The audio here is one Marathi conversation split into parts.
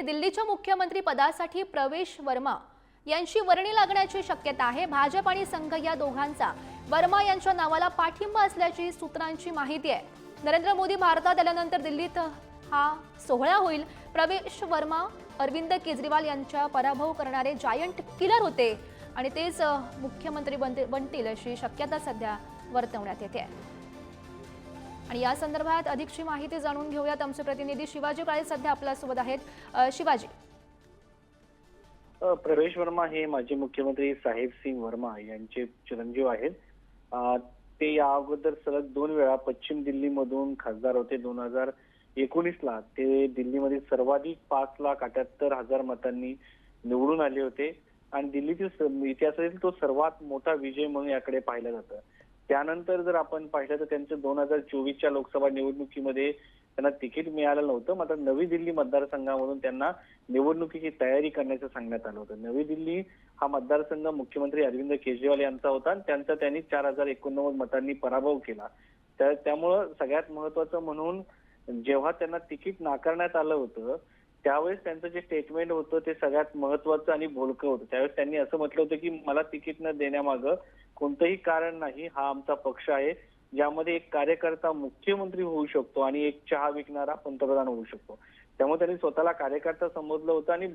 दिल्लीच्या मुख्यमंत्री पदासाठी प्रवेश वर्मा यांची वर्णी लागण्याची शक्यता आहे। भाजप आणि संघ या दोघांचा वर्मा यांच्या नावाला पाठिंबा असल्याची सूत्रांची माहिती आहे। नरेंद्र मोदी भारतात आल्यानंतर दिल्लीत हा सोहळा होईल। प्रवेश वर्मा अरविंद केजरीवाल यांचा पराभव करणारे जायंट किलर होते आणि तेच मुख्यमंत्री बनतील अशी शक्यता सध्या वर्तवण्यात येते आहे। आणि या संदर्भात अधिकची माहिती जाणून घेऊयात। आमचे प्रतिनिधी शिवाजी काळे सध्या आपल्यासोबत आहेत। शिवाजी, प्रवेश वर्मा हे माजी मुख्यमंत्री साहेब सिंग वर्मा यांचे चिरंजीव आहेत। ते या अगोदर सलग 2 वेळा पश्चिम दिल्लीमधून खासदार होते। 2019 ला ते दिल्लीमध्ये सर्वाधिक 5,78,000 मतांनी निवडून आले होते आणि दिल्लीतील इतिहासातील तो सर्वात मोठा विजय म्हणून याकडे पाहिलं जातं। त्यानंतर जर आपण पाहिलं तर त्यांचं 2024च्या लोकसभा निवडणुकीमध्ये त्यांना तिकीट मिळालं नव्हतं। मात्र नवी दिल्ली मतदारसंघामधून त्यांना निवडणुकीची तयारी करण्याचं सांगण्यात आलं होतं। नवी दिल्ली हा मतदारसंघ मुख्यमंत्री अरविंद केजरीवाल यांचा होता आणि त्यांचा त्यांनी 4,089 मतांनी पराभव केला। त्यामुळं सगळ्यात महत्वाचं म्हणून जेव्हा त्यांना तिकीट नाकारण्यात आलं होतं त्यावेळेस त्यांचं जे स्टेटमेंट होतं ते सगळ्यात महत्वाचं आणि बोलकं होतं। त्यावेळेस त्यांनी असं म्हटलं होतं की मला तिकीट न देण्यामागं कोणतंही कारण नाही, हा आमचा पक्ष आहे ज्यामध्ये एक कार्यकर्ता मुख्यमंत्री होऊ शकतो आणि एक चहा विकणारा पंतप्रधान होऊ शकतो। त्यामुळे त्यांनी स्वतःला कार्यकर्ता समजलं होतं आणि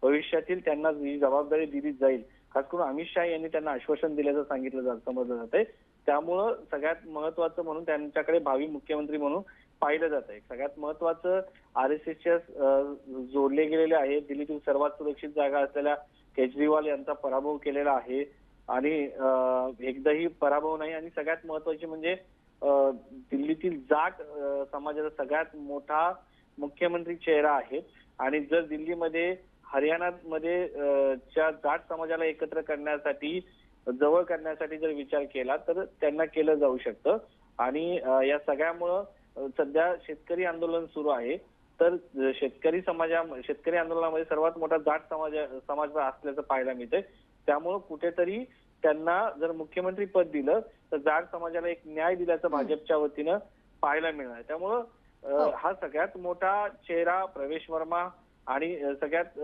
भविष्यातील त्यांना ही जबाबदारी दिली जाईल। खास करून अमित शहा यांनी त्यांना आश्वासन दिल्याचं समजलं जातंय। त्यामुळं सगळ्यात महत्वाचं म्हणून त्यांच्याकडे भावी मुख्यमंत्री म्हणून पाहिलं जात आहे। सगळ्यात महत्वाचं RSSच्या जोडले गेलेले आहे। दिल्लीतील सर्वात सुरक्षित जागा असलेल्या केजरीवाल यांचा पराभव केलेला आहे आणि एकदाही पराभव नाही। आणि सगळ्यात महत्वाचे म्हणजे दिल्लीतील जाट समाजाचा सगळ्यात मोठा मुख्यमंत्री चेहरा आहे आणि जर दिल्लीमध्ये हरियाणामध्ये च्या जाट समाजाला एकत्र करण्यासाठी जवळ करण्यासाठी जर विचार केला तर त्यांना केलं जाऊ शकतं। आणि या सगळ्यामुळं सध्या शेतकरी आंदोलन सुरू आहे। तर शेतकरी आंदोलनामध्ये सर्वात मोठा जाट समाज असल्याचं पाहायला मिळतंय। त्यामुळं कुठेतरी त्यांना जर मुख्यमंत्री पद दिलं तर जाट समाजाला एक न्याय दिल्याचं भाजपच्या वतीनं पाहायला मिळणार। त्यामुळं हा सगळ्यात मोठा चेहरा प्रवेश वर्मा आणि सगळ्यात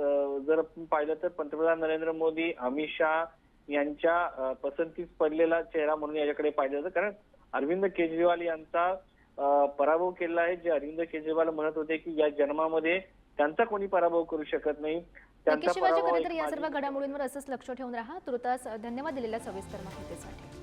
जर पाहिलं तर पंतप्रधान नरेंद्र मोदी अमित शहा यांच्या पसंतीस पडलेला चेहरा म्हणून याच्याकडे पाहिलं जातं। कारण अरविंद केजरीवाल यांचा पराभव केला आहे। जे अरविंद केजरीवाल म्हणत होते की या जन्मामध्ये त्यांचा कोणी पराभव करू शकत नाही। त्यांचा पराभव या सर्व घडामोडींवर असंच लक्ष ठेवून राहा। तुर्तास धन्यवाद दिलेल्या सविस्तर माहितीसाठी।